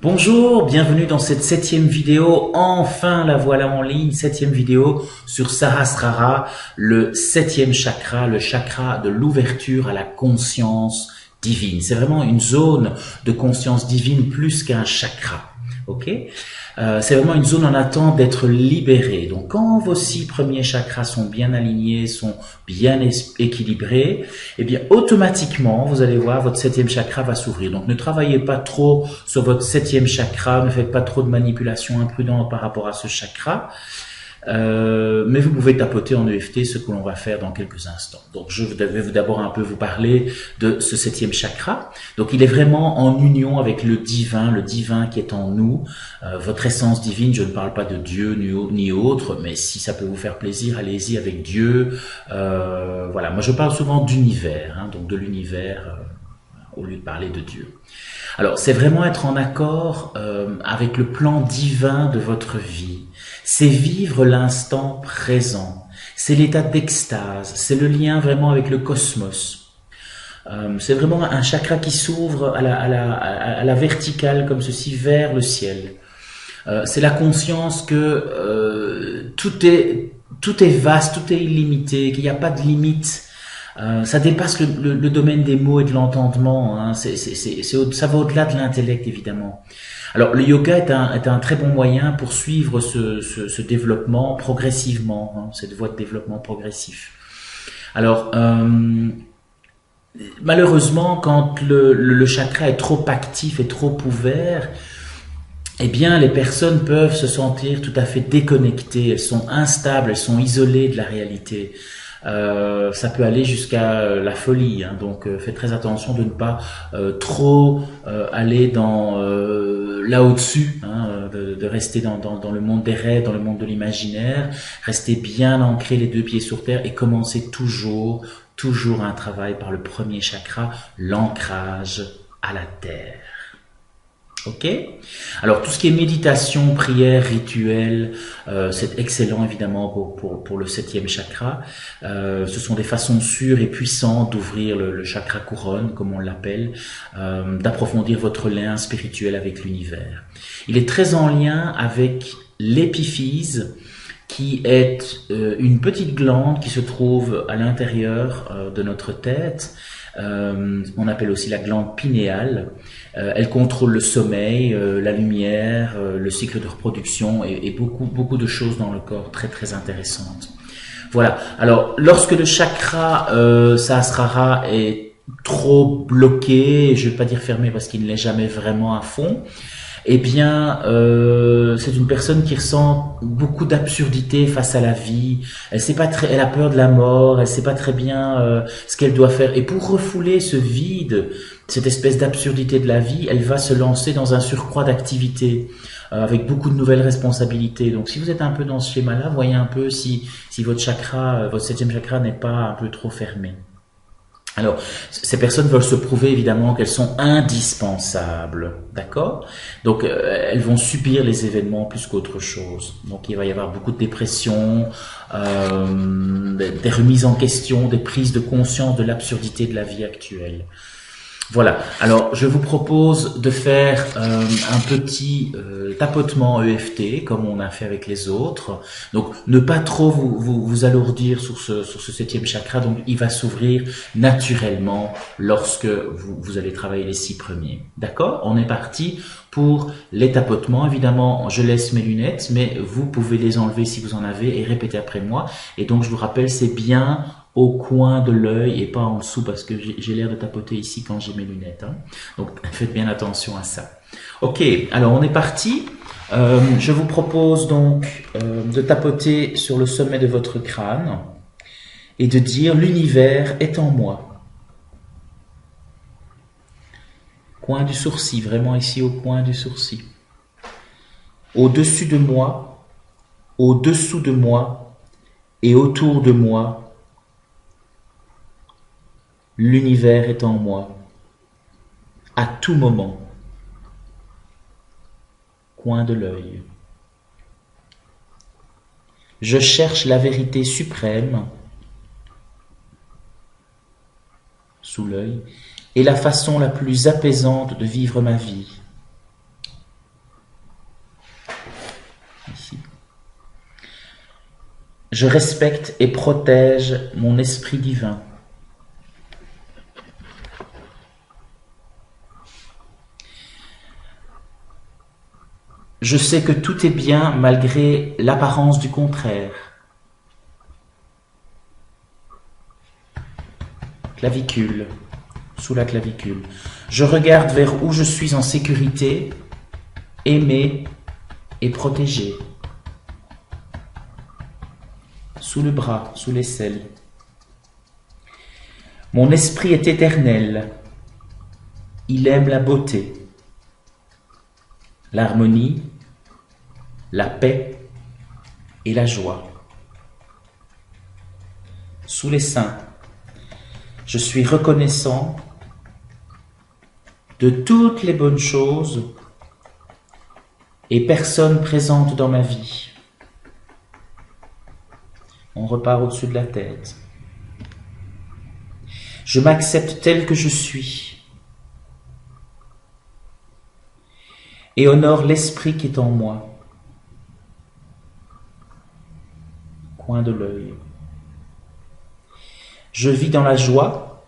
Bonjour, bienvenue dans cette 7e vidéo. Enfin, la voilà en ligne, 7e vidéo sur Sahasrara, le 7e chakra, le chakra de l'ouverture à la conscience divine. C'est vraiment une zone de conscience divine plus qu'un chakra. Ok? C'est vraiment une zone en attente d'être libérée. Donc, quand vos 6 premiers chakras sont bien alignés, sont bien équilibrés, eh bien, automatiquement, vous allez voir, votre 7e chakra va s'ouvrir. Donc, ne travaillez pas trop sur votre 7e chakra, ne faites pas trop de manipulations imprudentes par rapport à ce chakra. Mais vous pouvez tapoter en EFT, ce que l'on va faire dans quelques instants. Donc je vais d'abord un peu vous parler de ce 7e chakra. Donc il est vraiment en union avec le divin qui est en nous, votre essence divine. Je ne parle pas de Dieu ni autre, mais si ça peut vous faire plaisir, allez-y avec Dieu. Voilà, moi je parle souvent d'univers, donc de l'univers au lieu de parler de Dieu. Alors, c'est vraiment être en accord avec le plan divin de votre vie. C'est vivre l'instant présent. C'est l'état d'extase. C'est le lien vraiment avec le cosmos. C'est vraiment un chakra qui s'ouvre à la verticale comme ceci vers le ciel. C'est la conscience que tout est vaste, tout est illimité, qu'il n'y a pas de limite. Ça dépasse le domaine des mots et de l'entendement. Ça va au-delà de l'intellect, évidemment. Alors, le yoga est un très bon moyen pour suivre ce développement progressivement, cette voie de développement progressif. Alors, malheureusement, quand le chakra est trop actif et trop ouvert, eh bien, les personnes peuvent se sentir tout à fait déconnectées. Elles sont instables, elles sont isolées de la réalité. Ça peut aller jusqu'à la folie, donc faites très attention de ne pas trop aller dans là au-dessus, de rester dans le monde des rêves, dans le monde de l'imaginaire. Restez bien ancrés les deux pieds sur terre et commencez toujours un travail par le premier chakra, l'ancrage à la terre. Ok. Alors tout ce qui est méditation, prière, rituel, c'est excellent évidemment pour le 7e chakra. Ce sont des façons sûres et puissantes d'ouvrir le chakra couronne, comme on l'appelle, d'approfondir votre lien spirituel avec l'univers. Il est très en lien avec l'épiphyse, qui est une petite glande qui se trouve à l'intérieur de notre tête. On appelle aussi la glande pinéale. Elle contrôle le sommeil, la lumière, le cycle de reproduction et beaucoup de choses dans le corps très très intéressantes. Voilà. Alors, lorsque le chakra Sahasrara est trop bloqué, je ne vais pas dire fermé parce qu'il ne l'est jamais vraiment à fond, eh bien, c'est une personne qui ressent beaucoup d'absurdité face à la vie. Elle a peur de la mort. Elle sait pas très bien ce qu'elle doit faire. Et pour refouler ce vide, cette espèce d'absurdité de la vie, elle va se lancer dans un surcroît d'activités avec beaucoup de nouvelles responsabilités. Donc, si vous êtes un peu dans ce schéma-là, voyez un peu si votre chakra, votre 7e chakra n'est pas un peu trop fermé. Alors, ces personnes veulent se prouver évidemment qu'elles sont indispensables, d'accord? Donc, elles vont subir les événements plus qu'autre chose. Donc, il va y avoir beaucoup de dépression, des remises en question, des prises de conscience de l'absurdité de la vie actuelle. Voilà. Alors, je vous propose de faire un petit tapotement EFT, comme on a fait avec les autres. Donc, ne pas trop vous alourdir sur ce 7e chakra. Donc, il va s'ouvrir naturellement lorsque vous allez travailler les 6 premiers. D'accord? On est parti pour les tapotements. Évidemment, je laisse mes lunettes, mais vous pouvez les enlever si vous en avez et répéter après moi. Et donc, je vous rappelle, c'est bien au coin de l'œil et pas en dessous parce que j'ai l'air de tapoter ici quand j'ai mes lunettes. Donc faites bien attention à ça. Ok, alors on est parti. Je vous propose donc de tapoter sur le sommet de votre crâne et de dire l'univers est en moi. Coin du sourcil, vraiment ici au coin du sourcil. Au-dessus de moi, au-dessous de moi et autour de moi, l'univers est en moi, à tout moment, coin de l'œil. Je cherche la vérité suprême, sous l'œil, et la façon la plus apaisante de vivre ma vie. Je respecte et protège mon esprit divin. Je sais que tout est bien malgré l'apparence du contraire. Clavicule, sous la clavicule. Je regarde vers où je suis en sécurité, aimé et protégé. Sous le bras, sous l'aisselle. Mon esprit est éternel. Il aime la beauté, l'harmonie, la paix et la joie. Sous les seins, je suis reconnaissant de toutes les bonnes choses et personnes présentes dans ma vie. On repart au-dessus de la tête. Je m'accepte tel que je suis et honore l'esprit qui est en moi. Coin de l'œil. Je vis dans la joie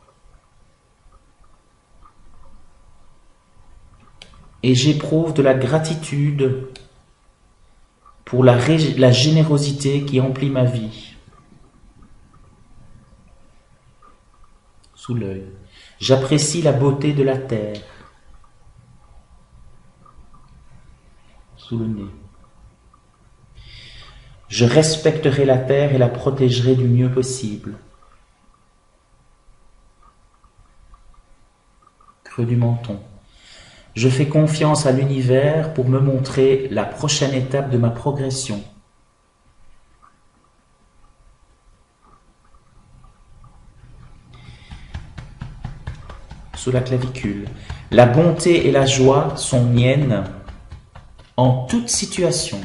et j'éprouve de la gratitude pour la générosité qui emplit ma vie. Sous l'œil. J'apprécie la beauté de la terre. Sous le nez. Je respecterai la terre et la protégerai du mieux possible. Creux du menton. Je fais confiance à l'univers pour me montrer la prochaine étape de ma progression. Sous la clavicule. La bonté et la joie sont miennes en toute situation.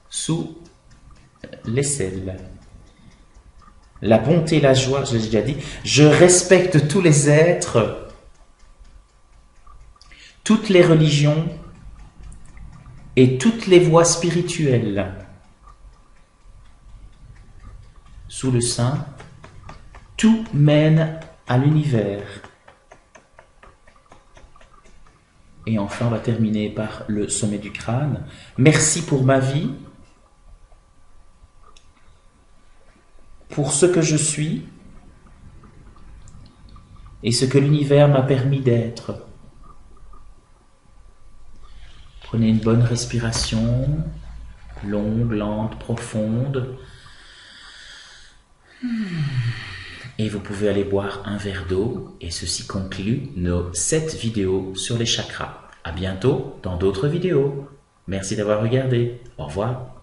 Sous l'aisselle. La bonté et la joie, je l'ai déjà dit. Je respecte tous les êtres, toutes les religions et toutes les voies spirituelles. Sous le sein, tout mène à l'univers. Et enfin, on va terminer par le sommet du crâne. Merci pour ma vie, pour ce que je suis et ce que l'univers m'a permis d'être. Prenez une bonne respiration, longue, lente, profonde. Et vous pouvez aller boire un verre d'eau et ceci conclut nos 7 vidéos sur les chakras. À bientôt dans d'autres vidéos. Merci d'avoir regardé. Au revoir.